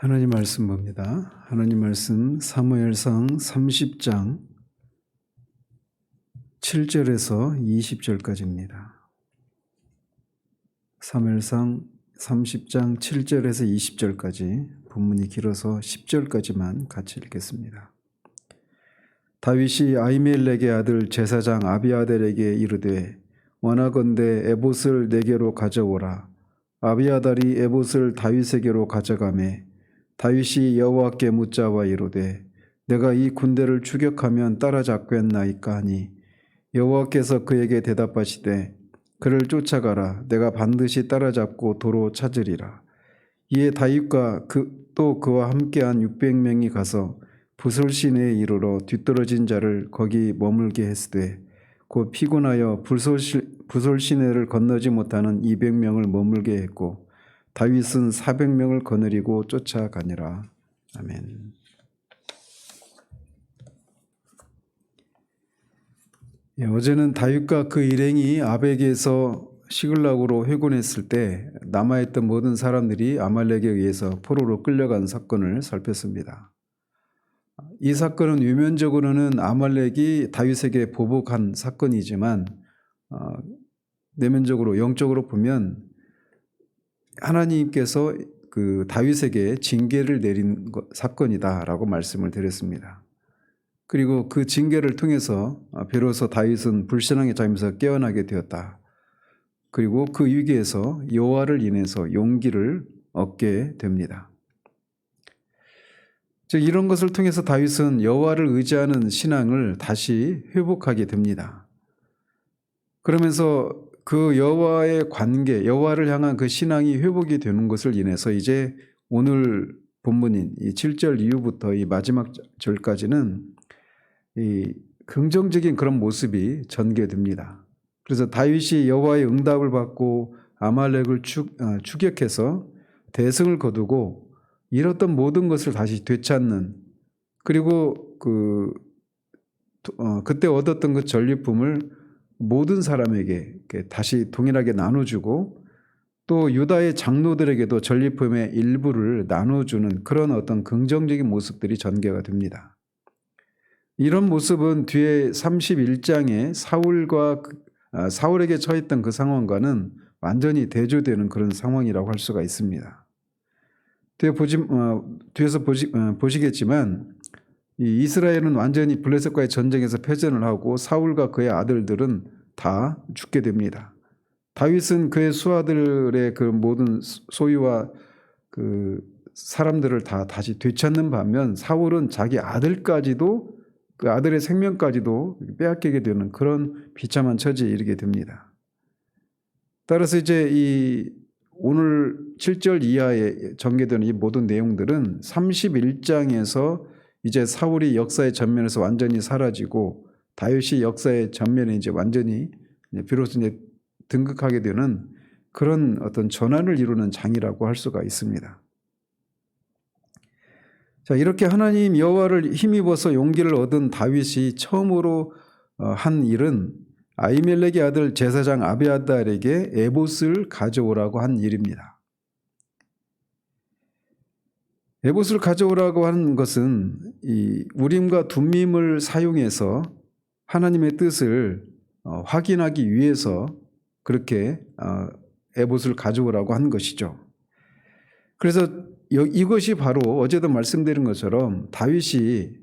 하나님 말씀 봅니다. 하나님 말씀 사무엘상 30장 7절에서 20절까지입니다. 사무엘상 30장 7절에서 20절까지, 본문이 길어서 10절까지만 같이 읽겠습니다. 다윗이 아히멜렉의 아들 제사장 아비아달에게 이르되 원하건대 에봇을 내게로 가져오라. 아비아달이 에봇을 다윗에게로 가져가매 다윗이 여호와께 묻자와 이르되 내가 이 군대를 추격하면 따라잡겠나이까 하니 여호와께서 그에게 대답하시되 그를 쫓아가라. 내가 반드시 따라잡고 도로 찾으리라. 이에 다윗과 또 그와 함께한 600명이 가서 부솔시내에 이르러 뒤떨어진 자를 거기 머물게 했으되 곧 피곤하여 부솔시내를 건너지 못하는 200명을 머물게 했고 다윗은 400명을 거느리고 쫓아가니라. 아멘. 어제는 다윗과 그 일행이 아벡에서 시글락으로 회군했을 때 남아있던 모든 사람들이 아말렉에 의해서 포로로 끌려간 사건을 살폈습니다. 이 사건은 외면적으로는 아말렉이 다윗에게 보복한 사건이지만 내면적으로 영적으로 보면 하나님께서 그 다윗에게 징계를 내린 사건이다라고 말씀을 드렸습니다. 그리고 그 징계를 통해서 비로소 다윗은 불신앙의 잠에서 깨어나게 되었다. 그리고 그 위기에서 여호와를 인해서 용기를 얻게 됩니다. 즉 이런 것을 통해서 다윗은 여호와를 의지하는 신앙을 다시 회복하게 됩니다. 그러면서 그 여호와의 관계, 여호와를 향한 그 신앙이 회복이 되는 것을 인해서 이제 오늘 본문인 이 7절 이후부터 이 마지막 절까지는 이 긍정적인 그런 모습이 전개됩니다. 그래서 다윗이 여호와의 응답을 받고 아말렉을 추격해서 대승을 거두고 잃었던 모든 것을 다시 되찾는, 그리고 그때 얻었던 그 전리품을 모든 사람에게 다시 동일하게 나눠주고 또 유다의 장로들에게도 전리품의 일부를 나눠주는 그런 어떤 긍정적인 모습들이 전개가 됩니다. 이런 모습은 뒤에 31장에 사울에게 처했던 그 상황과는 완전히 대조되는 그런 상황이라고 할 수가 있습니다. 뒤에서 보시겠지만 이 이스라엘은 완전히 블레셋과의 전쟁에서 패전을 하고 사울과 그의 아들들은 다 죽게 됩니다. 다윗은 그의 수하들의 그 모든 소유와 그 사람들을 다 다시 되찾는 반면 사울은 자기 아들까지도, 그 아들의 생명까지도 빼앗기게 되는 그런 비참한 처지에 이르게 됩니다. 따라서 이제 이 오늘 7절 이하에 전개되는 이 모든 내용들은 31장에서 이제 사울이 역사의 전면에서 완전히 사라지고 다윗이 역사의 전면에 이제 완전히 비로소 이제 등극하게 되는 그런 어떤 전환을 이루는 장이라고 할 수가 있습니다. 자, 이렇게 하나님 여호와를 힘입어서 용기를 얻은 다윗이 처음으로 한 일은 아히멜렉의 아들 제사장 아비아달에게 에봇을 가져오라고 한 일입니다. 에봇을 가져오라고 하는 것은 이 우림과 둠밈을 사용해서 하나님의 뜻을 확인하기 위해서 그렇게 에봇을 가져오라고 한 것이죠. 그래서 이것이 바로 어제도 말씀드린 것처럼 다윗이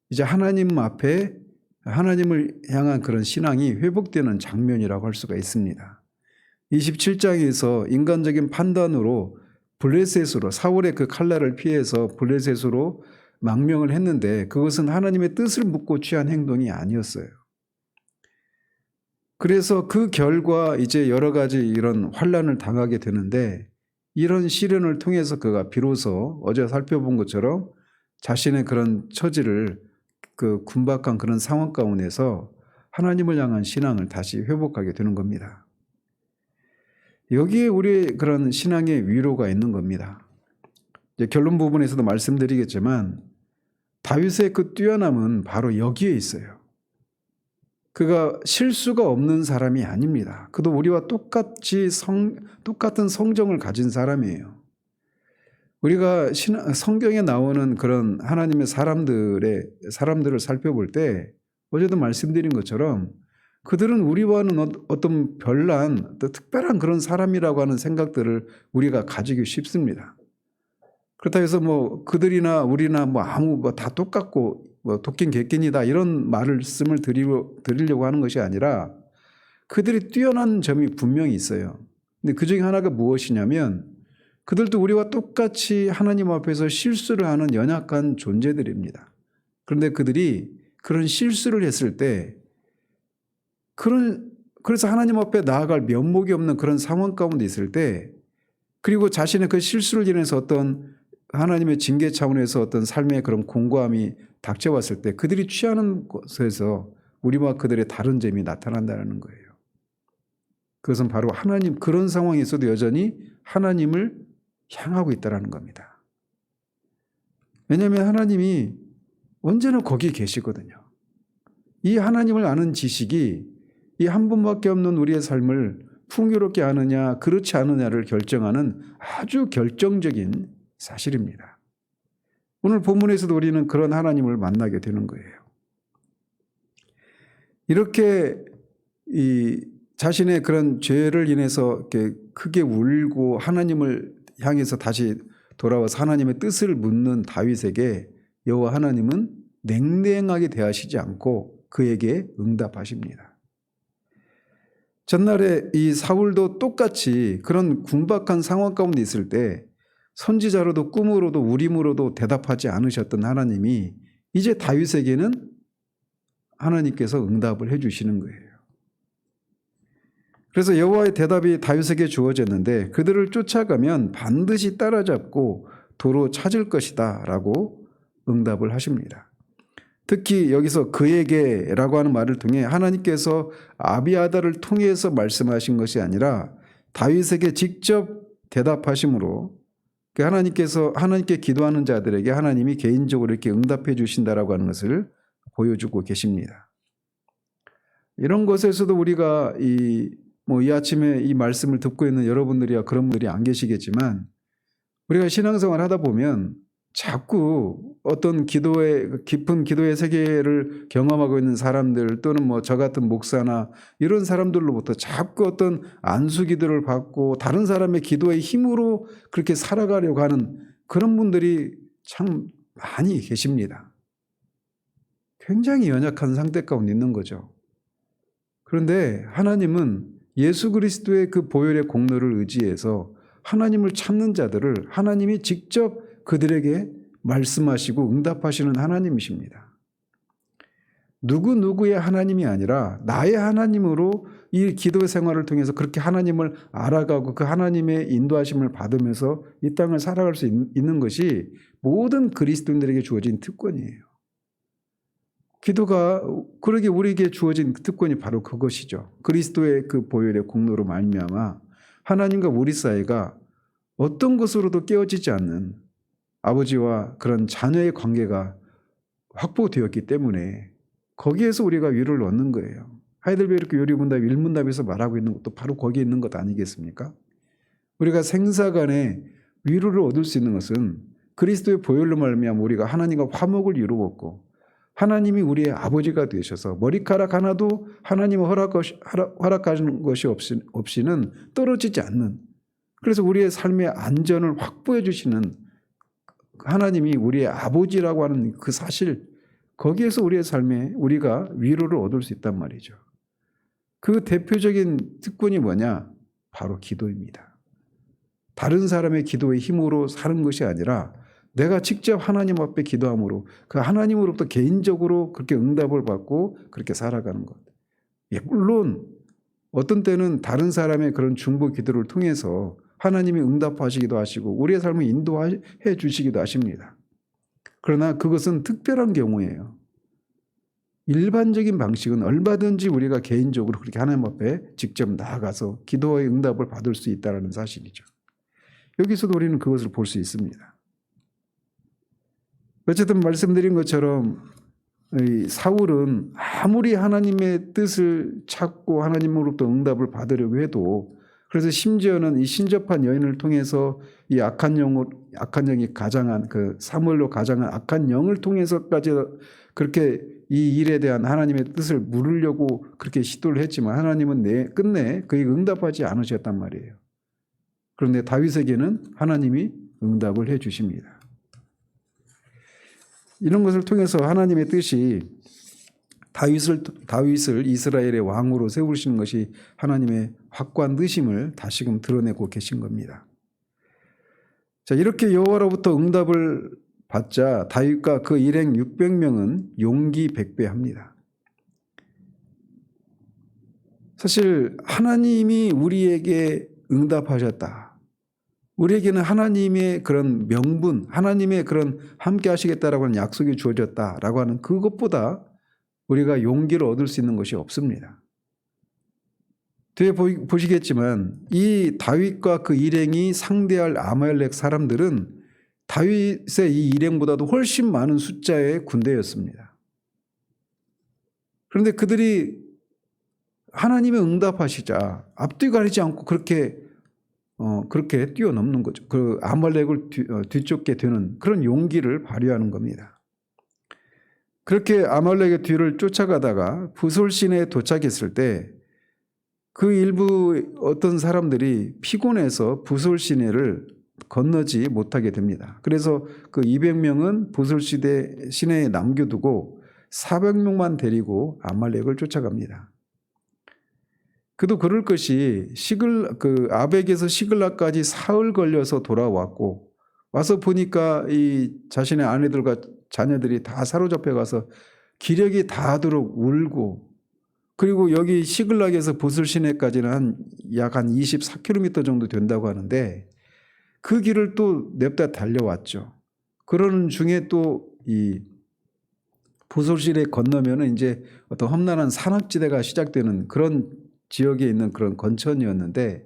이제 하나님 앞에 하나님을 향한 그런 신앙이 회복되는 장면이라고 할 수가 있습니다. 27장에서 인간적인 판단으로 블레셋으로, 사울의 그 칼날을 피해서 블레셋으로 망명을 했는데 그것은 하나님의 뜻을 묻고 취한 행동이 아니었어요. 그래서 그 결과 이제 여러 가지 이런 환난을 당하게 되는데 이런 시련을 통해서 그가 비로소 어제 살펴본 것처럼 자신의 그런 처지를 그 군박한 그런 상황 가운데서 하나님을 향한 신앙을 다시 회복하게 되는 겁니다. 여기에 우리의 그런 신앙의 위로가 있는 겁니다. 이제 결론 부분에서도 말씀드리겠지만 다윗의 그 뛰어남은 바로 여기에 있어요. 그가 실수가 없는 사람이 아닙니다. 그도 우리와 똑같은 성정을 가진 사람이에요. 우리가 성경에 나오는 그런 하나님의 사람들을 살펴볼 때 어제도 말씀드린 것처럼 그들은 우리와는 어떤 별난 또 특별한 그런 사람이라고 하는 생각들을 우리가 가지기 쉽습니다. 그렇다고 해서 뭐 그들이나 우리나 뭐 다 똑같고 뭐 도끼는 객견이다 이런 말씀을 드리려고 하는 것이 아니라 그들이 뛰어난 점이 분명히 있어요. 근데 그 중에 하나가 무엇이냐면 그들도 우리와 똑같이 하나님 앞에서 실수를 하는 연약한 존재들입니다. 그런데 그들이 그런 실수를 했을 때 그래서 하나님 앞에 나아갈 면목이 없는 그런 상황 가운데 있을 때 그리고 자신의 그 실수를 인해서 어떤 하나님의 징계 차원에서 어떤 삶의 그런 공고함이 닥쳐왔을 때 그들이 취하는 것에서 우리와 그들의 다른 점이 나타난다는 거예요. 그것은 바로 하나님 그런 상황에서도 여전히 하나님을 향하고 있다는 겁니다. 왜냐하면 하나님이 언제나 거기 계시거든요. 이 하나님을 아는 지식이 이 한 분밖에 없는 우리의 삶을 풍요롭게 하느냐 그렇지 않느냐를 결정하는 아주 결정적인 사실입니다. 오늘 본문에서도 우리는 그런 하나님을 만나게 되는 거예요. 이렇게 자신의 그런 죄를 인해서 이렇게 크게 울고 하나님을 향해서 다시 돌아와서 하나님의 뜻을 묻는 다윗에게 여호와 하나님은 냉랭하게 대하시지 않고 그에게 응답하십니다. 전날에 이 사울도 똑같이 그런 궁박한 상황 가운데 있을 때 선지자로도 꿈으로도 우림으로도 대답하지 않으셨던 하나님이 이제 다윗에게는 하나님께서 응답을 해 주시는 거예요. 그래서 여호와의 대답이 다윗에게 주어졌는데 그들을 쫓아가면 반드시 따라잡고 도로 찾을 것이다 라고 응답을 하십니다. 특히 여기서 그에게라고 하는 말을 통해 하나님께서 아비아달을 통해서 말씀하신 것이 아니라 다윗에게 직접 대답하심으로 하나님께 기도하는 자들에게 하나님이 개인적으로 이렇게 응답해 주신다라고 하는 것을 보여주고 계십니다. 이런 것에서도 우리가 이 아침에 이 말씀을 듣고 있는 여러분들이야 그런 분들이 안 계시겠지만 우리가 신앙생활 하다 보면 자꾸 어떤 깊은 기도의 세계를 경험하고 있는 사람들 또는 저 같은 목사나 이런 사람들로부터 자꾸 어떤 안수기도를 받고 다른 사람의 기도의 힘으로 그렇게 살아가려고 하는 그런 분들이 참 많이 계십니다. 굉장히 연약한 상태 가운데 있는 거죠. 그런데 하나님은 예수 그리스도의 그 보혈의 공로를 의지해서 하나님을 찾는 자들을 하나님이 직접 그들에게 말씀하시고 응답하시는 하나님이십니다. 누구의 하나님이 아니라 나의 하나님으로 이 기도 생활을 통해서 그렇게 하나님을 알아가고 그 하나님의 인도하심을 받으면서 이 땅을 살아갈 수 있는 것이 모든 그리스도인들에게 주어진 특권이에요. 기도가 그러게 우리에게 주어진 특권이 바로 그것이죠. 그리스도의 그 보혈의 공로로 말미암아 하나님과 우리 사이가 어떤 것으로도 깨어지지 않는 아버지와 그런 자녀의 관계가 확보되었기 때문에 거기에서 우리가 위로를 얻는 거예요. 하이델베르크 요리문답 1문답에서 말하고 있는 것도 바로 거기에 있는 것 아니겠습니까? 우리가 생사간에 위로를 얻을 수 있는 것은 그리스도의 보혈로 말미암아 우리가 하나님과 화목을 이루었고 하나님이 우리의 아버지가 되셔서 머리카락 하나도 하나님의 허락하시는 것이 없이는 떨어지지 않는 그래서 우리의 삶의 안전을 확보해 주시는 하나님이 우리의 아버지라고 하는 그 사실 거기에서 우리의 삶에 우리가 위로를 얻을 수 있단 말이죠. 그 대표적인 특권이 뭐냐? 바로 기도입니다. 다른 사람의 기도의 힘으로 사는 것이 아니라 내가 직접 하나님 앞에 기도함으로 그 하나님으로부터 개인적으로 그렇게 응답을 받고 그렇게 살아가는 것. 물론 어떤 때는 다른 사람의 그런 중보 기도를 통해서 하나님이 응답하시기도 하시고 우리의 삶을 인도해 주시기도 하십니다. 그러나 그것은 특별한 경우예요. 일반적인 방식은 얼마든지 우리가 개인적으로 그렇게 하나님 앞에 직접 나아가서 기도의 응답을 받을 수 있다는 사실이죠. 여기서도 우리는 그것을 볼 수 있습니다. 어쨌든 말씀드린 것처럼 사울은 아무리 하나님의 뜻을 찾고 하나님으로부터 응답을 받으려고 해도 그래서 심지어는 이 신접한 여인을 통해서 이 악한 영이 가장한 그 사무엘로 가장한 악한 영을 통해서까지 그렇게 이 일에 대한 하나님의 뜻을 물으려고 그렇게 시도를 했지만 하나님은 끝내 그에 응답하지 않으셨단 말이에요. 그런데 다윗에게는 하나님이 응답을 해 주십니다. 이런 것을 통해서 하나님의 뜻이 다윗을 이스라엘의 왕으로 세우시는 것이 하나님의 확고한 뜻임을 다시금 드러내고 계신 겁니다. 자, 이렇게 여호와로부터 응답을 받자 다윗과 그 일행 600명은 용기 백배합니다. 사실 하나님이 우리에게 응답하셨다. 우리에게는 하나님의 그런 명분, 하나님의 그런 함께 하시겠다라고 하는 약속이 주어졌다라고 하는 그것보다 우리가 용기를 얻을 수 있는 것이 없습니다. 뒤에 보시겠지만 이 다윗과 그 일행이 상대할 아말렉 사람들은 다윗의 이 일행보다도 훨씬 많은 숫자의 군대였습니다. 그런데 그들이 하나님의 응답하시자 앞뒤 가리지 않고 그렇게 뛰어넘는 거죠. 그 아말렉을 뒤쫓게 되는 그런 용기를 발휘하는 겁니다. 그렇게 아말렉의 뒤를 쫓아가다가 부솔 시내에 도착했을 때 그 일부 어떤 사람들이 피곤해서 부솔 시내를 건너지 못하게 됩니다. 그래서 그 200명은 부솔 시내에 남겨두고 400명만 데리고 아말렉을 쫓아갑니다. 그도 그럴 것이 아벡에서 시글락까지 사흘 걸려서 돌아왔고 와서 보니까 이 자신의 아내들과 자녀들이 다 사로잡혀 가서 기력이 닿도록 울고, 그리고 여기 시글락에서 부슬 시내까지는 약 24km 정도 된다고 하는데 그 길을 또 냅다 달려왔죠. 그러는 중에 또 이 부솔 시내 건너면은 이제 어떤 험난한 산악지대가 시작되는 그런 지역에 있는 그런 건천이었는데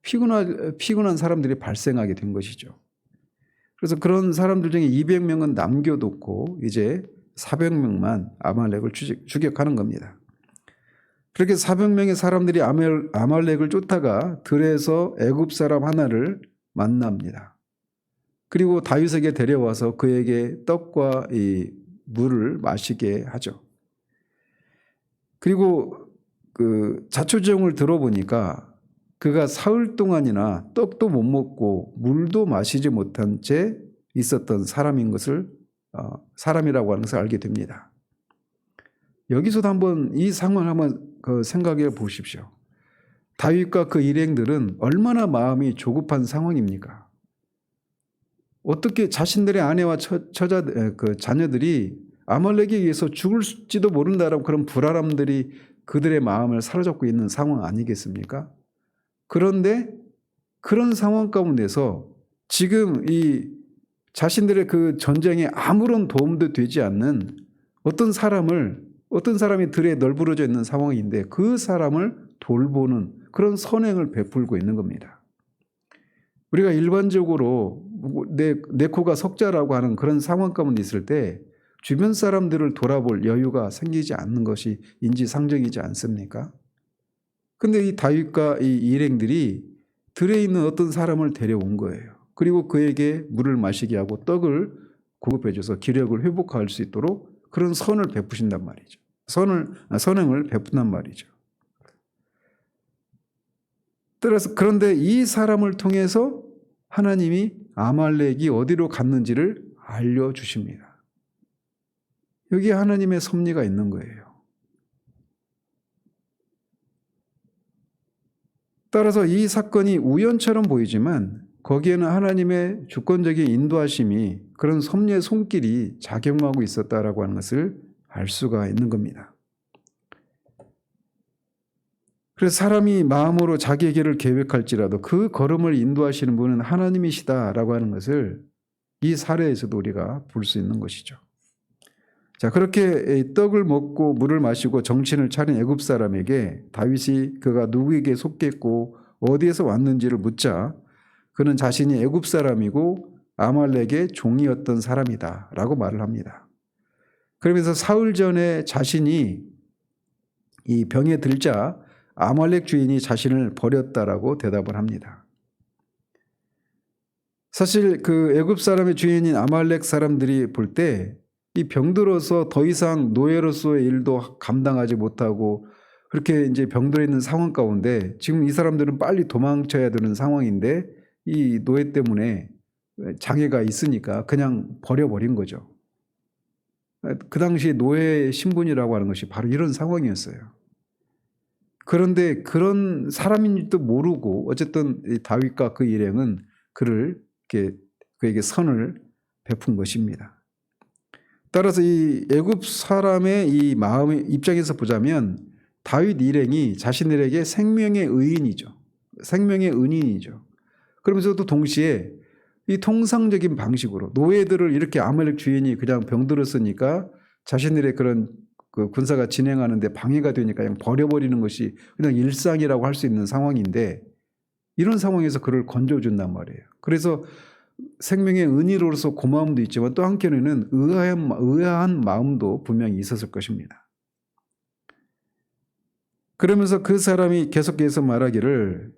피곤한 사람들이 발생하게 된 것이죠. 그래서 그런 사람들 중에 200명은 남겨놓고 이제 400명만 아말렉을 추격하는 겁니다. 그렇게 400명의 사람들이 아말렉을 쫓다가 들에서 애굽 사람 하나를 만납니다. 그리고 다윗에게 데려와서 그에게 떡과 이 물을 마시게 하죠. 그리고 그 자초지종을 들어보니까 그가 사흘 동안이나 떡도 못 먹고 물도 마시지 못한 채 있었던 사람이라고 하는 것을 알게 됩니다. 여기서도 한번 이 상황을 한번 생각해 보십시오. 다윗과 그 일행들은 얼마나 마음이 조급한 상황입니까? 어떻게 자신들의 아내와 자녀들이 아말렉에 의해서 죽을지도 모른다라는 그런 불안함들이 그들의 마음을 사로잡고 있는 상황 아니겠습니까? 그런데 그런 상황 가운데서 지금 이 자신들의 그 전쟁에 아무런 도움도 되지 않는 어떤 사람이 들에 널브러져 있는 상황인데 그 사람을 돌보는 그런 선행을 베풀고 있는 겁니다. 우리가 일반적으로 내 코가 석자라고 하는 그런 상황 가운데 있을 때 주변 사람들을 돌아볼 여유가 생기지 않는 것이 인지상정이지 않습니까? 근데 이 다윗과 이 일행들이 들에 있는 어떤 사람을 데려온 거예요. 그리고 그에게 물을 마시게 하고 떡을 공급해줘서 기력을 회복할 수 있도록 그런 선을 베푸신단 말이죠. 선행을 베푼단 말이죠. 따라서 그런데 이 사람을 통해서 하나님이 아말렉이 어디로 갔는지를 알려주십니다. 여기에 하나님의 섭리가 있는 거예요. 따라서 이 사건이 우연처럼 보이지만 거기에는 하나님의 주권적인 인도하심이 그런 섭리의 손길이 작용하고 있었다라고 하는 것을 알 수가 있는 겁니다. 그래서 사람이 마음으로 자기의 길을 계획할지라도 그 걸음을 인도하시는 분은 하나님이시다라고 하는 것을 이 사례에서도 우리가 볼 수 있는 것이죠. 자, 그렇게 떡을 먹고 물을 마시고 정신을 차린 애굽 사람에게 다윗이 그가 누구에게 속했고 어디에서 왔는지를 묻자 그는 자신이 애굽 사람이고 아말렉의 종이었던 사람이다라고 말을 합니다. 그러면서 사흘 전에 자신이 이 병에 들자 아말렉 주인이 자신을 버렸다라고 대답을 합니다. 사실 그 애굽 사람의 주인인 아말렉 사람들이 볼 때 이 병들어서 더 이상 노예로서의 일도 감당하지 못하고 그렇게 이제 병들어 있는 상황 가운데 지금 이 사람들은 빨리 도망쳐야 되는 상황인데 이 노예 때문에 장애가 있으니까 그냥 버려버린 거죠. 그 당시 노예 신분이라고 하는 것이 바로 이런 상황이었어요. 그런데 그런 사람인지도 모르고 어쨌든 다윗과 그 일행은 그에게 선을 베푼 것입니다. 따라서 이 애굽 사람의 이 마음의 입장에서 보자면 다윗 일행이 자신들에게 생명의 의인이죠. 생명의 은인이죠. 그러면서도 동시에 이 통상적인 방식으로 노예들을 이렇게 아말렉 주인이 그냥 병들었으니까 자신들의 그런 그 군사가 진행하는데 방해가 되니까 그냥 버려버리는 것이 그냥 일상이라고 할 수 있는 상황인데 이런 상황에서 그를 건져준단 말이에요. 그래서 생명의 은혜로서 고마움도 있지만 또 한편에는 의아한 마음도 분명히 있었을 것입니다. 그러면서 그 사람이 계속해서 말하기를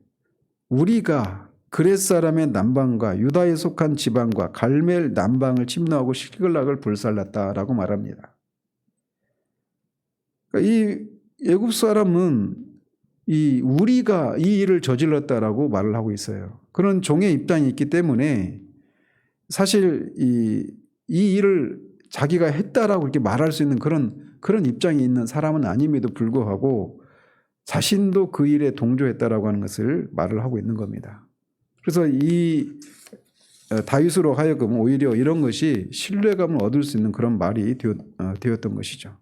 우리가 그렛 사람의 남방과 유다에 속한 지방과 갈멜 남방을 침노하고 시글락을 불살랐다라고 말합니다. 그러니까 이 애굽 사람은 우리가 이 일을 저질렀다라고 말을 하고 있어요. 그런 종의 입장이 있기 때문에 사실 이 일을 자기가 했다라고 이렇게 말할 수 있는 그런 입장이 있는 사람은 아님에도 불구하고 자신도 그 일에 동조했다라고 하는 것을 말을 하고 있는 겁니다. 그래서 이 다윗으로 하여금 오히려 이런 것이 신뢰감을 얻을 수 있는 그런 말이 되었던 것이죠.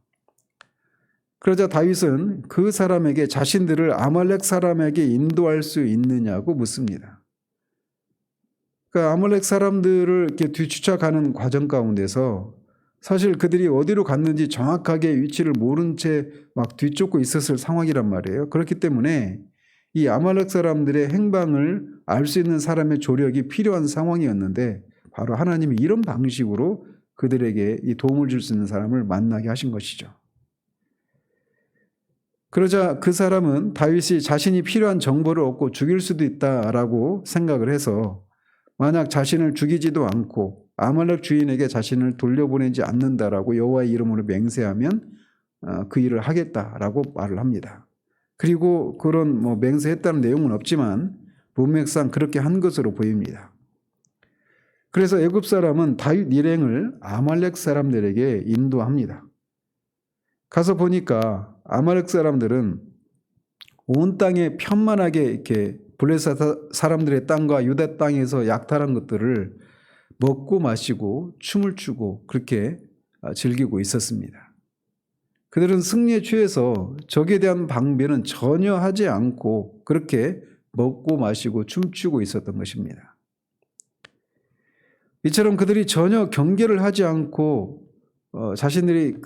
그러자 다윗은 그 사람에게 자신들을 아말렉 사람에게 인도할 수 있느냐고 묻습니다. 그러니까 아말렉 사람들을 이렇게 뒤쫓아가는 과정 가운데서 사실 그들이 어디로 갔는지 정확하게 위치를 모른 채 막 뒤쫓고 있었을 상황이란 말이에요. 그렇기 때문에 이 아말렉 사람들의 행방을 알 수 있는 사람의 조력이 필요한 상황이었는데 바로 하나님이 이런 방식으로 그들에게 이 도움을 줄 수 있는 사람을 만나게 하신 것이죠. 그러자 그 사람은 다윗이 자신이 필요한 정보를 얻고 죽일 수도 있다라고 생각을 해서 만약 자신을 죽이지도 않고 아말렉 주인에게 자신을 돌려보내지 않는다라고 여호와의 이름으로 맹세하면 그 일을 하겠다라고 말을 합니다. 그리고 그런 맹세했다는 내용은 없지만 문맥상 그렇게 한 것으로 보입니다. 그래서 애굽 사람은 다윗 일행을 아말렉 사람들에게 인도합니다. 가서 보니까 아말렉 사람들은 온 땅에 편만하게 이렇게 블레셋 사람들의 땅과 유다 땅에서 약탈한 것들을 먹고 마시고 춤을 추고 그렇게 즐기고 있었습니다. 그들은 승리에 취해서 적에 대한 방비는 전혀 하지 않고 그렇게 먹고 마시고 춤추고 있었던 것입니다. 이처럼 그들이 전혀 경계를 하지 않고 자신들이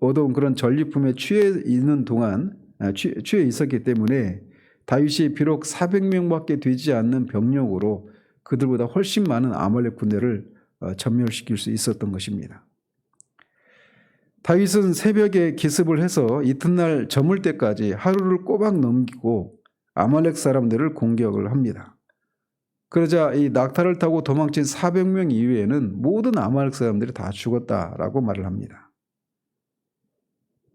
얻어온 그런 전리품에 취해 있는 동안 취해 있었기 때문에 다윗이 비록 400명밖에 되지 않는 병력으로 그들보다 훨씬 많은 아말렉 군대를 전멸시킬 수 있었던 것입니다. 다윗은 새벽에 기습을 해서 이튿날 저물 때까지 하루를 꼬박 넘기고 아말렉 사람들을 공격을 합니다. 그러자 이 낙타를 타고 도망친 400명 이외에는 모든 아말렉 사람들이 다 죽었다라고 말을 합니다.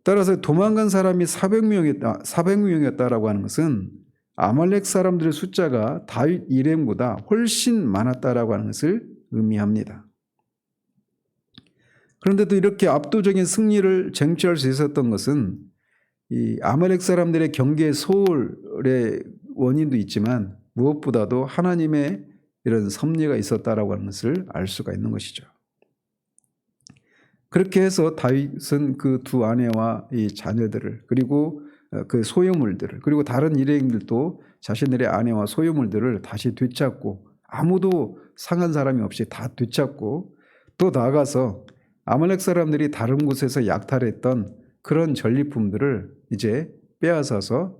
따라서 도망간 사람이 400명이었다라고 하는 것은 아말렉 사람들의 숫자가 다윗 일행보다 훨씬 많았다라고 하는 것을 의미합니다. 그런데도 이렇게 압도적인 승리를 쟁취할 수 있었던 것은 이 아말렉 사람들의 경계 소홀의 원인도 있지만 무엇보다도 하나님의 이런 섭리가 있었다라고 하는 것을 알 수가 있는 것이죠. 그렇게 해서 다윗은 그 두 아내와 이 자녀들을 그리고 그 소유물들을 그리고 다른 일행들도 자신들의 아내와 소유물들을 다시 되찾고 아무도 상한 사람이 없이 다 되찾고 또 나아가서 아말렉 사람들이 다른 곳에서 약탈했던 그런 전리품들을 이제 빼앗아서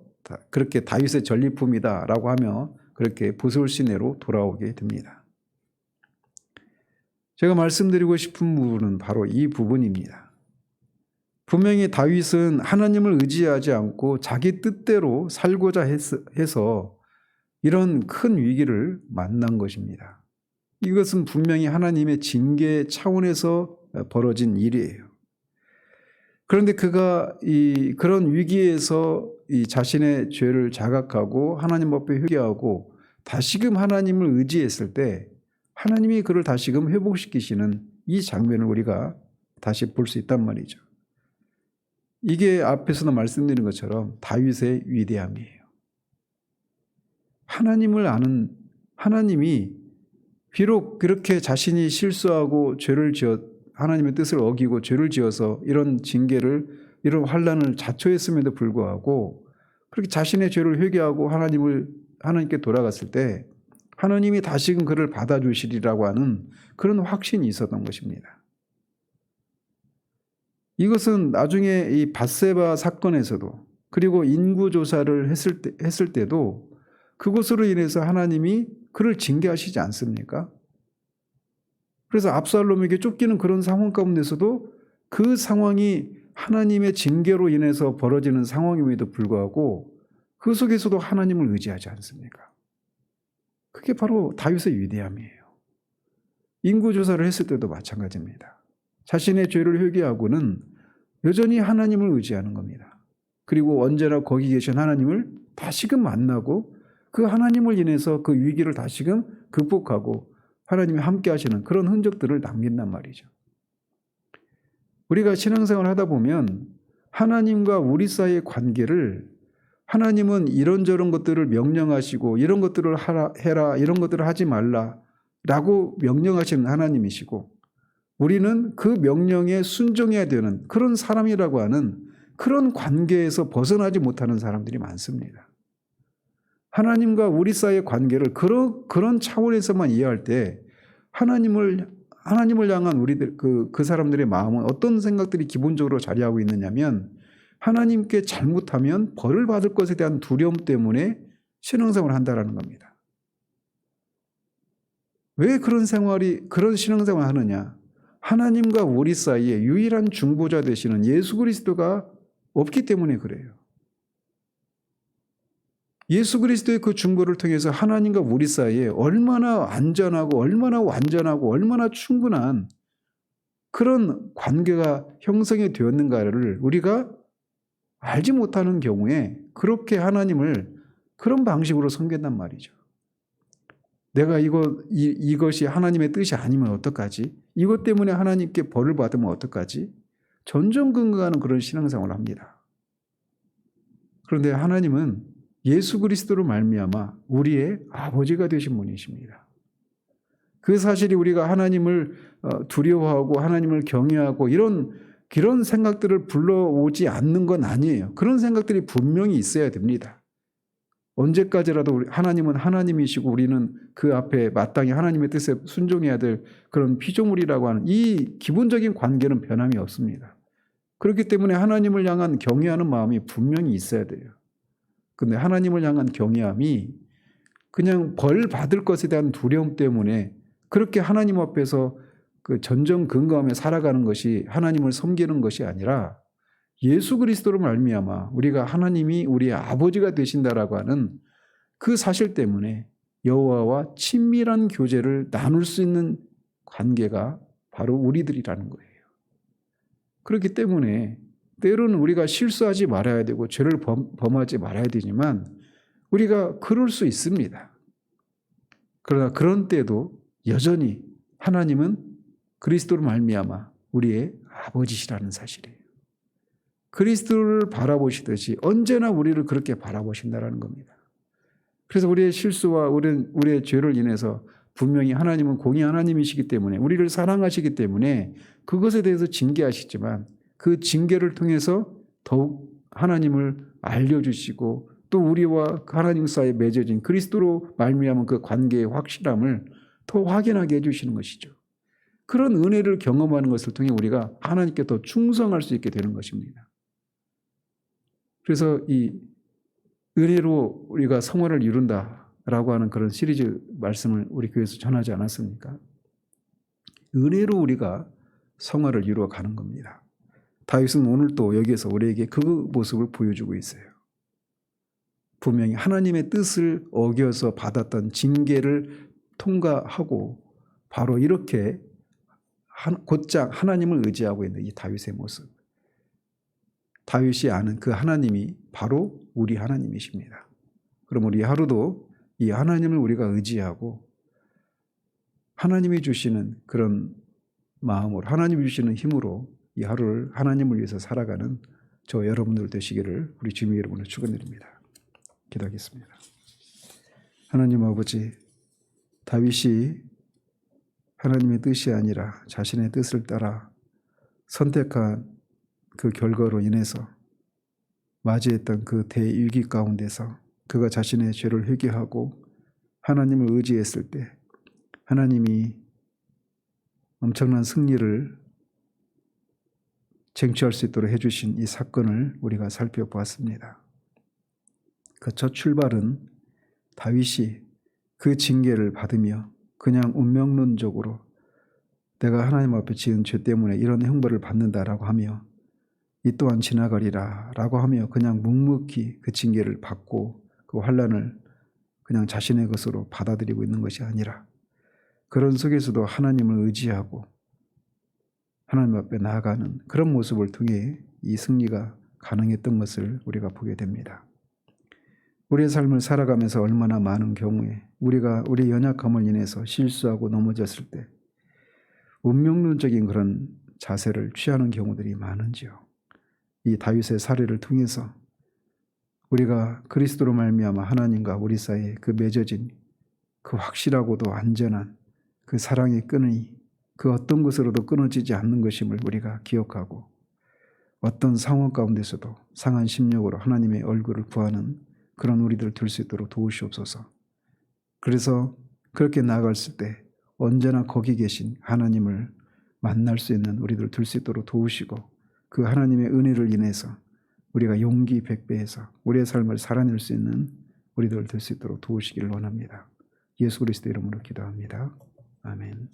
그렇게 다윗의 전리품이다라고 하며 그렇게 부솔 시내로 돌아오게 됩니다. 제가 말씀드리고 싶은 부분은 바로 이 부분입니다. 분명히 다윗은 하나님을 의지하지 않고 자기 뜻대로 살고자 해서 이런 큰 위기를 만난 것입니다. 이것은 분명히 하나님의 징계 차원에서 벌어진 일이에요. 그런데 그가 그런 위기에서 이 자신의 죄를 자각하고 하나님 앞에 회개하고 다시금 하나님을 의지했을 때 하나님이 그를 다시금 회복시키시는 이 장면을 우리가 다시 볼 수 있단 말이죠. 이게 앞에서도 말씀드린 것처럼 다윗의 위대함이에요. 하나님을 아는 하나님이 비록 그렇게 자신이 실수하고 죄를 지어 하나님의 뜻을 어기고 죄를 지어서 이런 징계를 이런 환난을 자초했음에도 불구하고 그렇게 자신의 죄를 회개하고 하나님께 돌아갔을 때 하나님이 다시금 그를 받아주시리라고 하는 그런 확신이 있었던 것입니다. 이것은 나중에 이 밧세바 사건에서도 그리고 인구조사를 했을 때도 그것으로 인해서 하나님이 그를 징계하시지 않습니까? 그래서 압살롬에게 쫓기는 그런 상황 가운데서도 그 상황이 하나님의 징계로 인해서 벌어지는 상황임에도 불구하고 그 속에서도 하나님을 의지하지 않습니까? 그게 바로 다윗의 위대함이에요. 인구조사를 했을 때도 마찬가지입니다. 자신의 죄를 회개하고는 여전히 하나님을 의지하는 겁니다. 그리고 언제나 거기 계신 하나님을 다시금 만나고 그 하나님을 인해서 그 위기를 다시금 극복하고 하나님이 함께 하시는 그런 흔적들을 남긴단 말이죠. 우리가 신앙생활을 하다 보면 하나님과 우리 사이의 관계를 하나님은 이런저런 것들을 명령하시고 이런 것들을 해라 이런 것들을 하지 말라라고 명령하시는 하나님이시고 우리는 그 명령에 순종해야 되는 그런 사람이라고 하는 그런 관계에서 벗어나지 못하는 사람들이 많습니다. 하나님과 우리 사이의 관계를 그런 차원에서만 이해할 때 하나님을 향한 우리들 그 사람들의 마음은 어떤 생각들이 기본적으로 자리하고 있느냐면 하나님께 잘못하면 벌을 받을 것에 대한 두려움 때문에 신앙생활을 한다라는 겁니다. 왜 그런 신앙생활을 하느냐? 하나님과 우리 사이에 유일한 중보자 되시는 예수 그리스도가 없기 때문에 그래요. 예수 그리스도의 그 중보를 통해서 하나님과 우리 사이에 얼마나 안전하고 얼마나 완전하고 얼마나 충분한 그런 관계가 형성이 되었는가를 우리가 알지 못하는 경우에 그렇게 하나님을 그런 방식으로 섬긴단 말이죠. 내가 이것이 하나님의 뜻이 아니면 어떡하지? 이것 때문에 하나님께 벌을 받으면 어떡하지? 전전긍긍하는 그런 신앙생활을 합니다. 그런데 하나님은 예수 그리스도로 말미암아 우리의 아버지가 되신 분이십니다. 그 사실이 우리가 하나님을 두려워하고 하나님을 경외하고 이런 생각들을 불러오지 않는 건 아니에요. 그런 생각들이 분명히 있어야 됩니다. 언제까지라도 하나님은 하나님이시고 우리는 그 앞에 마땅히 하나님의 뜻에 순종해야 될 그런 피조물이라고 하는 이 기본적인 관계는 변함이 없습니다. 그렇기 때문에 하나님을 향한 경외하는 마음이 분명히 있어야 돼요. 근데 하나님을 향한 경외함이 그냥 벌 받을 것에 대한 두려움 때문에 그렇게 하나님 앞에서 그 전전긍긍하며 살아가는 것이 하나님을 섬기는 것이 아니라 예수 그리스도로 말미암아 우리가 하나님이 우리의 아버지가 되신다라고 하는 그 사실 때문에 여호와와 친밀한 교제를 나눌 수 있는 관계가 바로 우리들이라는 거예요. 그렇기 때문에 때로는 우리가 실수하지 말아야 되고 죄를 범하지 말아야 되지만 우리가 그럴 수 있습니다. 그러나 그런 때도 여전히 하나님은 그리스도로 말미암아 우리의 아버지시라는 사실이에요. 그리스도를 바라보시듯이 언제나 우리를 그렇게 바라보신다는 겁니다. 그래서 우리의 실수와 우리의 죄를 인해서 분명히 하나님은 공의 하나님이시기 때문에 우리를 사랑하시기 때문에 그것에 대해서 징계하시지만 그 징계를 통해서 더욱 하나님을 알려주시고 또 우리와 하나님 사이에 맺어진 그리스도로 말미암은 그 관계의 확실함을 더 확인하게 해주시는 것이죠. 그런 은혜를 경험하는 것을 통해 우리가 하나님께 더 충성할 수 있게 되는 것입니다. 그래서 이 은혜로 우리가 성화를 이룬다라고 하는 그런 시리즈 말씀을 우리 교회에서 전하지 않았습니까? 은혜로 우리가 성화를 이루어 가는 겁니다. 다윗은 오늘도 여기에서 우리에게 그 모습을 보여주고 있어요. 분명히 하나님의 뜻을 어겨서 받았던 징계를 통과하고 바로 이렇게 곧장 하나님을 의지하고 있는 이 다윗의 모습. 다윗이 아는 그 하나님이 바로 우리 하나님이십니다. 그럼 우리 하루도 이 하나님을 우리가 의지하고 하나님이 주시는 그런 마음으로, 하나님이 주시는 힘으로 이 하루를 하나님을 위해서 살아가는 저 여러분들 되시기를 우리 주님 이름으로 축원드립니다. 기도하겠습니다. 하나님 아버지, 다윗이 하나님의 뜻이 아니라 자신의 뜻을 따라 선택한 그 결과로 인해서 맞이했던 그 대위기 가운데서 그가 자신의 죄를 회개하고 하나님을 의지했을 때 하나님이 엄청난 승리를 쟁취할 수 있도록 해주신 이 사건을 우리가 살펴보았습니다. 그 첫 출발은 다윗이 그 징계를 받으며 그냥 운명론적으로 내가 하나님 앞에 지은 죄 때문에 이런 형벌을 받는다라고 하며 이 또한 지나가리라 라고 하며 그냥 묵묵히 그 징계를 받고 그 환난을 그냥 자신의 것으로 받아들이고 있는 것이 아니라 그런 속에서도 하나님을 의지하고 하나님 앞에 나아가는 그런 모습을 통해 이 승리가 가능했던 것을 우리가 보게 됩니다. 우리의 삶을 살아가면서 얼마나 많은 경우에 우리가 우리의 연약함을 인해서 실수하고 넘어졌을 때 운명론적인 그런 자세를 취하는 경우들이 많은지요. 이 다윗의 사례를 통해서 우리가 그리스도로 말미암아 하나님과 우리 사이에 그 맺어진 그 확실하고도 안전한 그 사랑의 끈이 그 어떤 것으로도 끊어지지 않는 것임을 우리가 기억하고 어떤 상황 가운데서도 상한 심령으로 하나님의 얼굴을 구하는 그런 우리들 될 수 있도록 도우시옵소서. 그래서 그렇게 나아갔을 때 언제나 거기 계신 하나님을 만날 수 있는 우리들 될 수 있도록 도우시고 그 하나님의 은혜를 인해서 우리가 용기 백배해서 우리의 삶을 살아낼 수 있는 우리들 될 수 있도록 도우시기를 원합니다. 예수 그리스도 이름으로 기도합니다. 아멘.